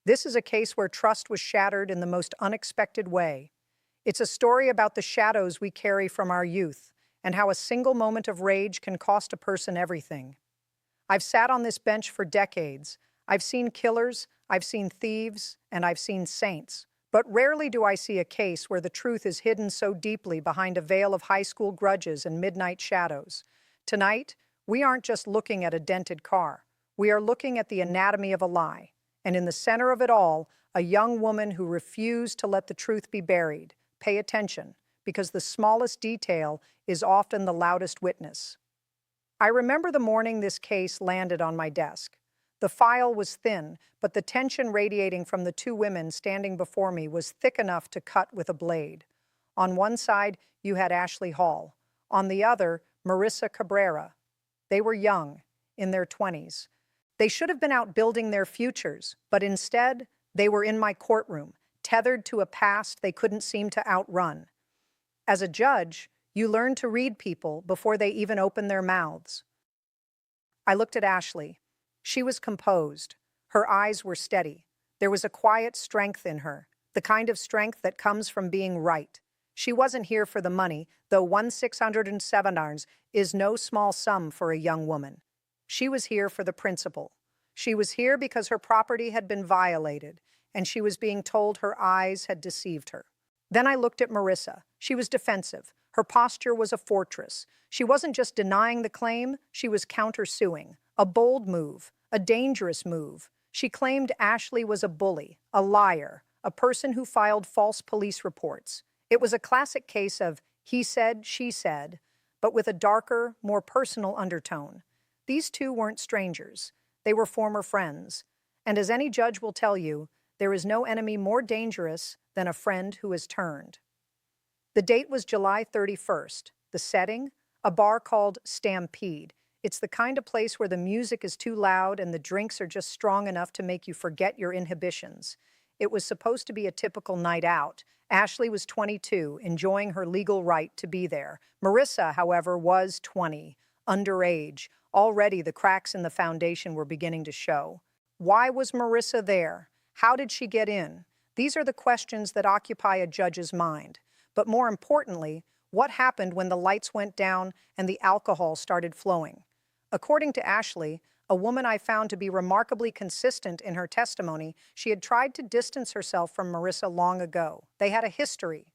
This is a case where trust was shattered in the most unexpected way. It's a story about the shadows we carry from our youth and how a single moment of rage can cost a person everything. I've sat on this bench for decades. I've seen killers, I've seen thieves, and I've seen saints. But rarely do I see a case where the truth is hidden so deeply behind a veil of high school grudges and midnight shadows. Tonight, we aren't just looking at a dented car. We are looking at the anatomy of a lie. And in the center of it all, a young woman who refused to let the truth be buried. Pay attention, because the smallest detail is often the loudest witness. I remember the morning this case landed on my desk. The file was thin, but the tension radiating from the two women standing before me was thick enough to cut with a blade. On one side, you had Ashley Hall. On the other, Marissa Cabrera. They were young, in their 20s. They should have been out building their futures, but instead, they were in my courtroom, tethered to a past they couldn't seem to outrun. As a judge, you learn to read people before they even open their mouths. I looked at Ashley. She was composed. Her eyes were steady. There was a quiet strength in her, the kind of strength that comes from being right. She wasn't here for the money, though $1,607 is no small sum for a young woman. She was here for the principle. She was here because her property had been violated, and she was being told her eyes had deceived her. Then I looked at Marissa. She was defensive. Her posture was a fortress. She wasn't just denying the claim, she was countersuing. A bold move, a dangerous move. She claimed Ashley was a bully, a liar, a person who filed false police reports. It was a classic case of he said, she said, but with a darker, more personal undertone. These two weren't strangers. They were former friends. And as any judge will tell you, there is no enemy more dangerous than a friend who has turned. The date was July 31st. The setting? A bar called Stampede. It's the kind of place where the music is too loud and the drinks are just strong enough to make you forget your inhibitions. It was supposed to be a typical night out. Ashley was 22, enjoying her legal right to be there. Marissa, however, was 20, underage. Already the cracks in the foundation were beginning to show. Why was Marissa there? How did she get in? These are the questions that occupy a judge's mind. But more importantly, what happened when the lights went down and the alcohol started flowing? According to Ashley, a woman I found to be remarkably consistent in her testimony, she had tried to distance herself from Marissa long ago. They had a history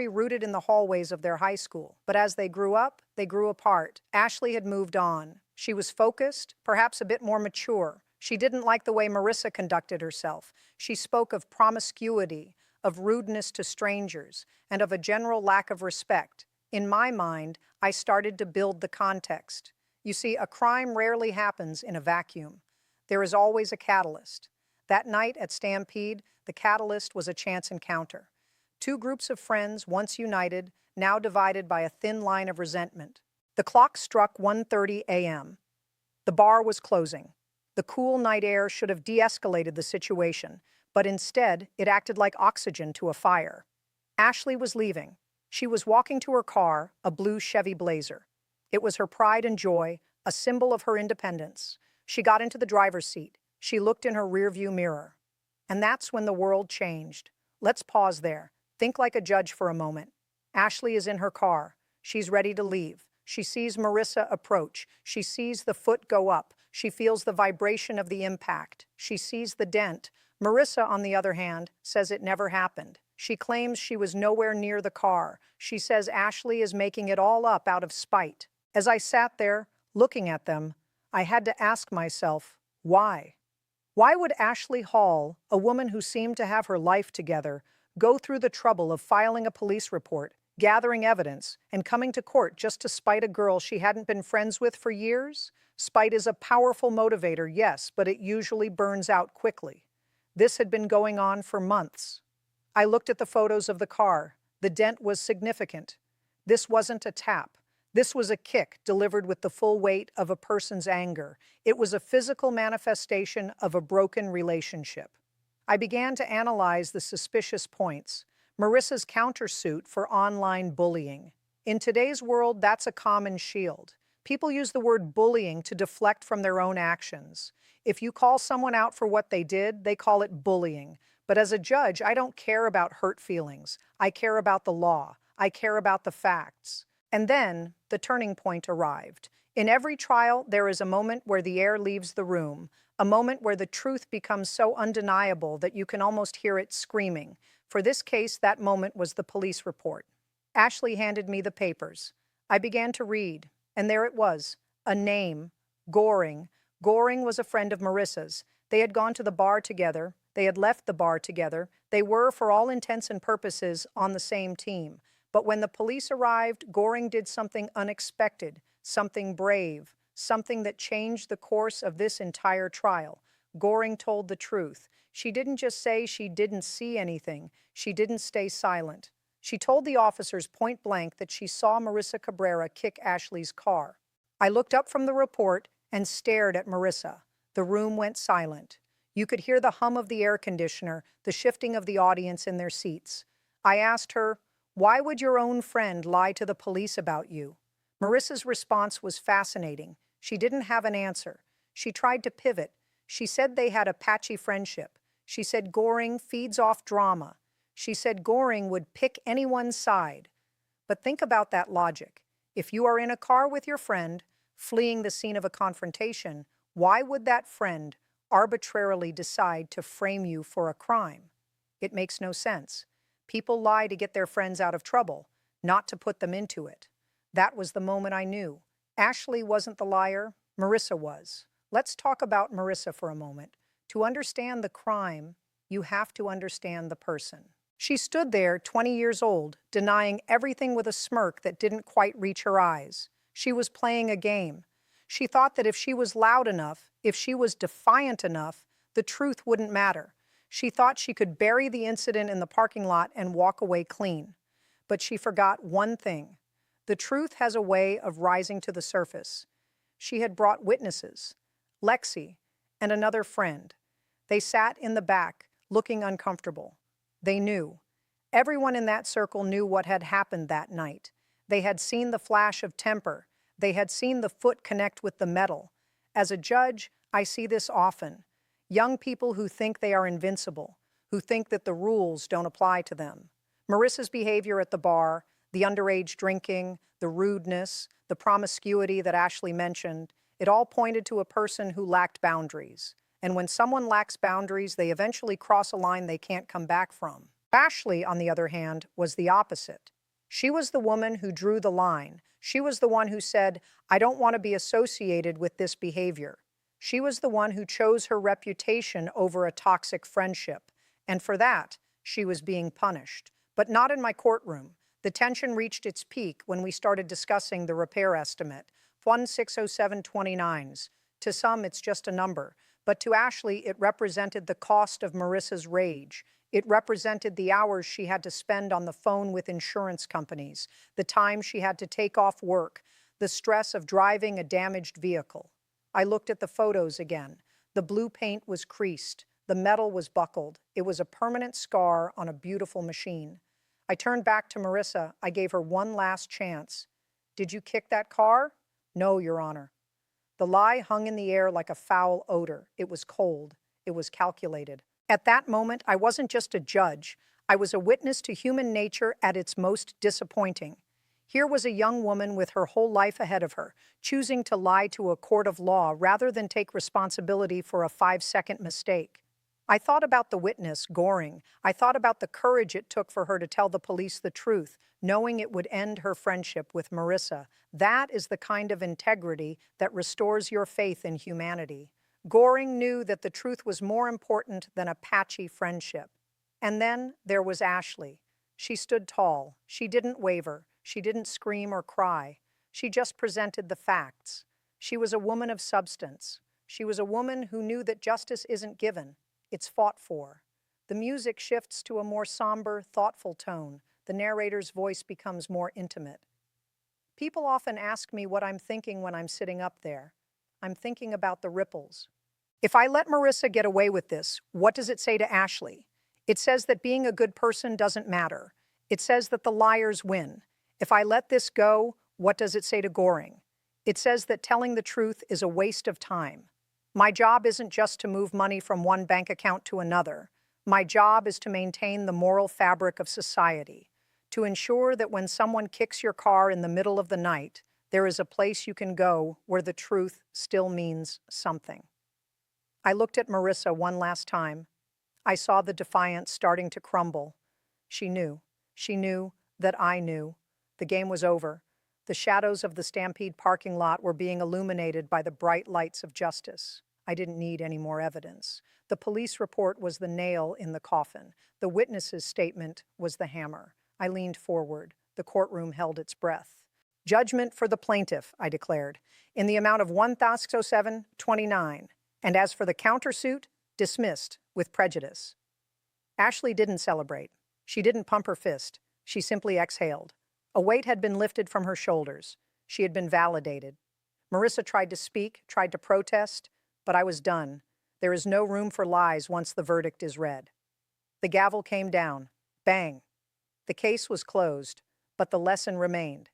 rooted in the hallways of their high school. But as they grew up, they grew apart. Ashley had moved on. She was focused, perhaps a bit more mature. She didn't like the way Marissa conducted herself. She spoke of promiscuity, of rudeness to strangers, and of a general lack of respect. In my mind, I started to build the context. You see, a crime rarely happens in a vacuum. There is always a catalyst. That night at Stampede, the catalyst was a chance encounter. Two groups of friends, once united, now divided by a thin line of resentment. The clock struck 1:30 a.m. The bar was closing. The cool night air should have de-escalated the situation, but instead, it acted like oxygen to a fire. Ashley was leaving. She was walking to her car, a blue Chevy Blazer. It was her pride and joy, a symbol of her independence. She got into the driver's seat. She looked in her rearview mirror. And that's when the world changed. Let's pause there. Think like a judge for a moment. Ashley is in her car. She's ready to leave. She sees Marissa approach. She sees the foot go up. She feels the vibration of the impact. She sees the dent. Marissa, on the other hand, says it never happened. She claims she was nowhere near the car. She says Ashley is making it all up out of spite. As I sat there, looking at them, I had to ask myself, why? Why would Ashley Hall, a woman who seemed to have her life together, go through the trouble of filing a police report, gathering evidence, and coming to court just to spite a girl she hadn't been friends with for years? Spite is a powerful motivator, yes, but it usually burns out quickly. This had been going on for months. I looked at the photos of the car. The dent was significant. This wasn't a tap. This was a kick delivered with the full weight of a person's anger. It was a physical manifestation of a broken relationship. I began to analyze the suspicious points. Marissa's countersuit for online bullying. In today's world, that's a common shield. People use the word bullying to deflect from their own actions. If you call someone out for what they did, they call it bullying. But as a judge, I don't care about hurt feelings. I care about the law. I care about the facts. And then the turning point arrived. In every trial, there is a moment where the air leaves the room, a moment where the truth becomes so undeniable that you can almost hear it screaming. For this case, that moment was the police report. Ashley handed me the papers. I began to read, and there it was, a name, Goring. Goring was a friend of Marissa's. They had gone to the bar together. They had left the bar together. They were, for all intents and purposes, on the same team. But when the police arrived, Goring did something unexpected, something brave, something that changed the course of this entire trial. Goring told the truth. She didn't just say she didn't see anything. She didn't stay silent. She told the officers point blank that she saw Marissa Cabrera kick Ashley's car. I looked up from the report and stared at Marissa. The room went silent. You could hear the hum of the air conditioner, the shifting of the audience in their seats. I asked her, "Why would your own friend lie to the police about you?" Marissa's response was fascinating. She didn't have an answer. She tried to pivot. She said they had a patchy friendship. She said Goring feeds off drama. She said Goring would pick anyone's side. But think about that logic. If you are in a car with your friend, fleeing the scene of a confrontation, why would that friend arbitrarily decide to frame you for a crime? It makes no sense. People lie to get their friends out of trouble, not to put them into it. That was the moment I knew. Ashley wasn't the liar, Marissa was. Let's talk about Marissa for a moment. To understand the crime, you have to understand the person. She stood there, 20 years old, denying everything with a smirk that didn't quite reach her eyes. She was playing a game. She thought that if she was loud enough, if she was defiant enough, the truth wouldn't matter. She thought she could bury the incident in the parking lot and walk away clean. But she forgot one thing. The truth has a way of rising to the surface. She had brought witnesses, Lexi and another friend. They sat in the back, looking uncomfortable. They knew. Everyone in that circle knew what had happened that night. They had seen the flash of temper. They had seen the foot connect with the metal. As a judge, I see this often. Young people who think they are invincible, who think that the rules don't apply to them. Marissa's behavior at the bar, the underage drinking, the rudeness, the promiscuity that Ashley mentioned, it all pointed to a person who lacked boundaries. And when someone lacks boundaries, they eventually cross a line they can't come back from. Ashley, on the other hand, was the opposite. She was the woman who drew the line. She was the one who said, "I don't want to be associated with this behavior." She was the one who chose her reputation over a toxic friendship. And for that, she was being punished. But not in my courtroom. The tension reached its peak when we started discussing the repair estimate, 160729s. To some, it's just a number. But to Ashley, it represented the cost of Marissa's rage. It represented the hours she had to spend on the phone with insurance companies, the time she had to take off work, the stress of driving a damaged vehicle. I looked at the photos again. The blue paint was creased. The metal was buckled. It was a permanent scar on a beautiful machine. I turned back to Marissa. I gave her one last chance. "Did you kick that car?" "No, Your Honor." The lie hung in the air like a foul odor. It was cold. It was calculated. At that moment, I wasn't just a judge. I was a witness to human nature at its most disappointing. Here was a young woman with her whole life ahead of her, choosing to lie to a court of law rather than take responsibility for a 5-second mistake. I thought about the witness, Goring. I thought about the courage it took for her to tell the police the truth, knowing it would end her friendship with Marissa. That is the kind of integrity that restores your faith in humanity. Goring knew that the truth was more important than a patchy friendship. And then there was Ashley. She stood tall. She didn't waver. She didn't scream or cry. She just presented the facts. She was a woman of substance. She was a woman who knew that justice isn't given. It's fought for. The music shifts to a more somber, thoughtful tone. The narrator's voice becomes more intimate. People often ask me what I'm thinking when I'm sitting up there. I'm thinking about the ripples. If I let Marissa get away with this, what does it say to Ashley? It says that being a good person doesn't matter. It says that the liars win. If I let this go, what does it say to Goring? It says that telling the truth is a waste of time. My job isn't just to move money from one bank account to another. My job is to maintain the moral fabric of society, to ensure that when someone kicks your car in the middle of the night, there is a place you can go where the truth still means something. I looked at Marissa one last time. I saw the defiance starting to crumble. She knew. She knew that I knew. The game was over. The shadows of the Stampede parking lot were being illuminated by the bright lights of justice. I didn't need any more evidence. The police report was the nail in the coffin. The witness's statement was the hammer. I leaned forward. The courtroom held its breath. Judgment for the plaintiff, I declared, in the amount of $1,007.29. And as for the countersuit, dismissed with prejudice. Ashley didn't celebrate. She didn't pump her fist. She simply exhaled. A weight had been lifted from her shoulders. She had been validated. Marissa tried to speak, tried to protest, but I was done. There is no room for lies once the verdict is read. The gavel came down. Bang. The case was closed, but the lesson remained.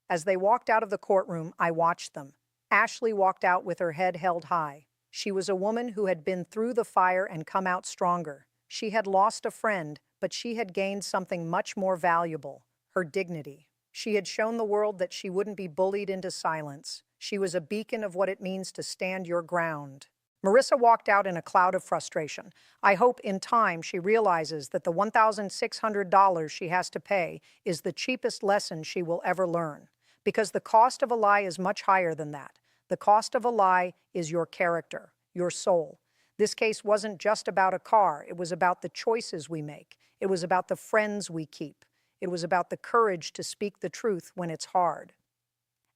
As they walked out of the courtroom, I watched them. Ashley walked out with her head held high. She was a woman who had been through the fire and come out stronger. She had lost a friend, but she had gained something much more valuable, her dignity. She had shown the world that she wouldn't be bullied into silence. She was a beacon of what it means to stand your ground. Marissa walked out in a cloud of frustration. I hope in time she realizes that the $1,600 she has to pay is the cheapest lesson she will ever learn. Because the cost of a lie is much higher than that. The cost of a lie is your character, your soul. This case wasn't just about a car. It was about the choices we make. It was about the friends we keep. It was about the courage to speak the truth when it's hard.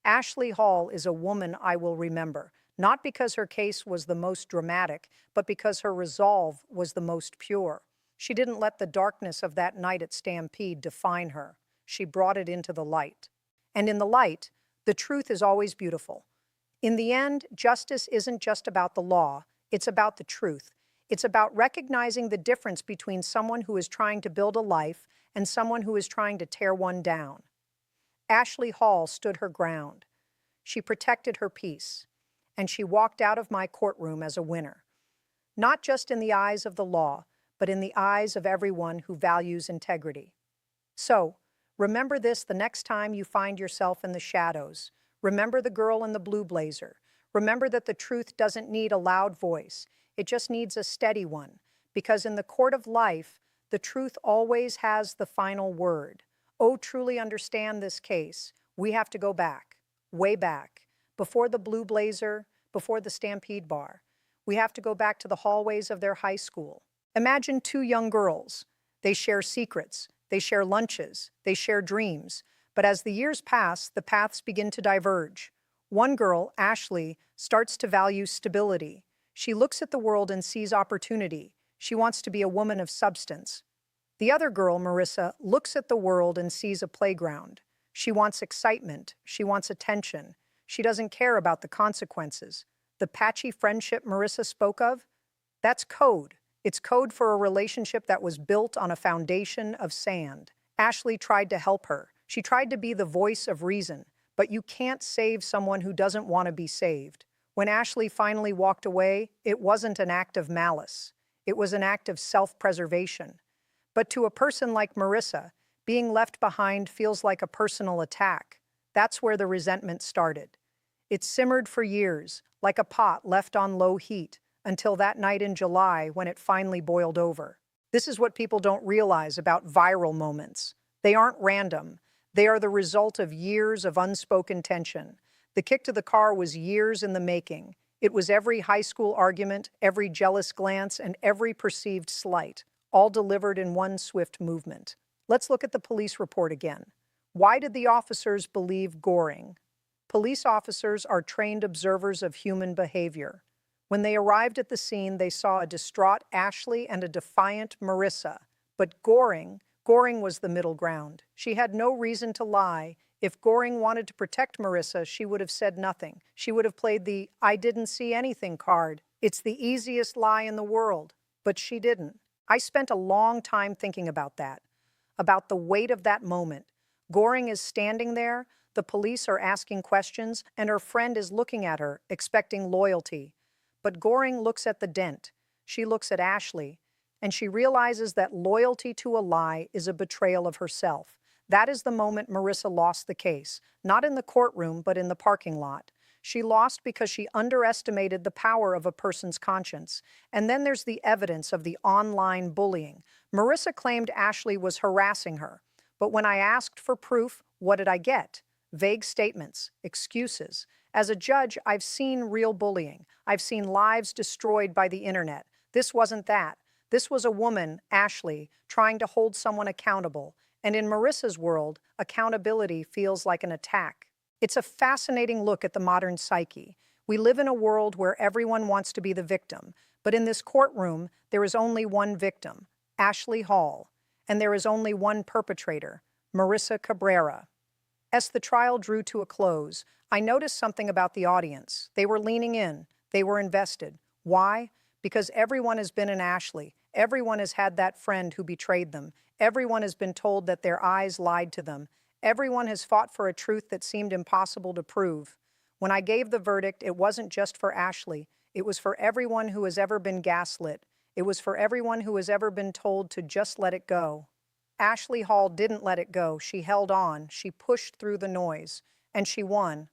Ashley Hall is a woman I will remember, not because her case was the most dramatic, but because her resolve was the most pure. She didn't let the darkness of that night at Stampede define her. She brought it into the light. And in the light, the truth is always beautiful. In the end, justice isn't just about the law, it's about the truth. It's about recognizing the difference between someone who is trying to build a life and someone who is trying to tear one down. Ashley Hall stood her ground. She protected her peace, and she walked out of my courtroom as a winner. Not just in the eyes of the law, but in the eyes of everyone who values integrity. So, remember this the next time you find yourself in the shadows. Remember the girl in the blue blazer. Remember that the truth doesn't need a loud voice. It just needs a steady one. Because in the court of life, the truth always has the final word. Oh, truly understand this case. We have to go back, way back, before the blue blazer, before the Stampede bar. We have to go back to the hallways of their high school. Imagine two young girls. They share secrets. They share lunches. They share dreams. But as the years pass, the paths begin to diverge. One girl, Ashley, starts to value stability. She looks at the world and sees opportunity. She wants to be a woman of substance. The other girl, Marissa, looks at the world and sees a playground. She wants excitement. She wants attention. She doesn't care about the consequences. The patchy friendship Marissa spoke of? That's code. It's code for a relationship that was built on a foundation of sand. Ashley tried to help her. She tried to be the voice of reason. But you can't save someone who doesn't want to be saved. When Ashley finally walked away, it wasn't an act of malice. It was an act of self-preservation. But to a person like Marissa, being left behind feels like a personal attack. That's where the resentment started. It simmered for years, like a pot left on low heat, until that night in July when it finally boiled over. This is what people don't realize about viral moments. They aren't random. They are the result of years of unspoken tension. The kick to the car was years in the making. It was every high school argument, every jealous glance, and every perceived slight, all delivered in one swift movement. Let's look at the police report again. Why did the officers believe Goring? Police officers are trained observers of human behavior. When they arrived at the scene, they saw a distraught Ashley and a defiant Marissa. But Goring was the middle ground. She had no reason to lie. If Goring wanted to protect Marissa, she would have said nothing. She would have played the "I didn't see anything" card. It's the easiest lie in the world. But she didn't. I spent a long time thinking about that, about the weight of that moment. Goring is standing there, The police are asking questions, and her friend is looking at her, expecting loyalty. But Goring looks at the dent. She looks at Ashley, and she realizes that loyalty to a lie is a betrayal of herself. That is the moment Marissa lost the case, not in the courtroom, but in the parking lot. She lost because she underestimated the power of a person's conscience. And then there's the evidence of the online bullying. Marissa claimed Ashley was harassing her. But when I asked for proof, what did I get? Vague statements, excuses. As a judge, I've seen real bullying. I've seen lives destroyed by the internet. This wasn't that. This was a woman, Ashley, trying to hold someone accountable. And in Marissa's world, accountability feels like an attack. It's a fascinating look at the modern psyche. We live in a world where everyone wants to be the victim, but in this courtroom, there is only one victim, Ashley Hall, and there is only one perpetrator, Marissa Cabrera. As the trial drew to a close, I noticed something about the audience. They were leaning in. They were invested. Why? Because everyone has been an Ashley. Everyone has had that friend who betrayed them. Everyone has been told that their eyes lied to them. Everyone has fought for a truth that seemed impossible to prove. When I gave the verdict, it wasn't just for Ashley. It was for everyone who has ever been gaslit. It was for everyone who has ever been told to just let it go. Ashley Hall didn't let it go. She held on. She pushed through the noise. And she won.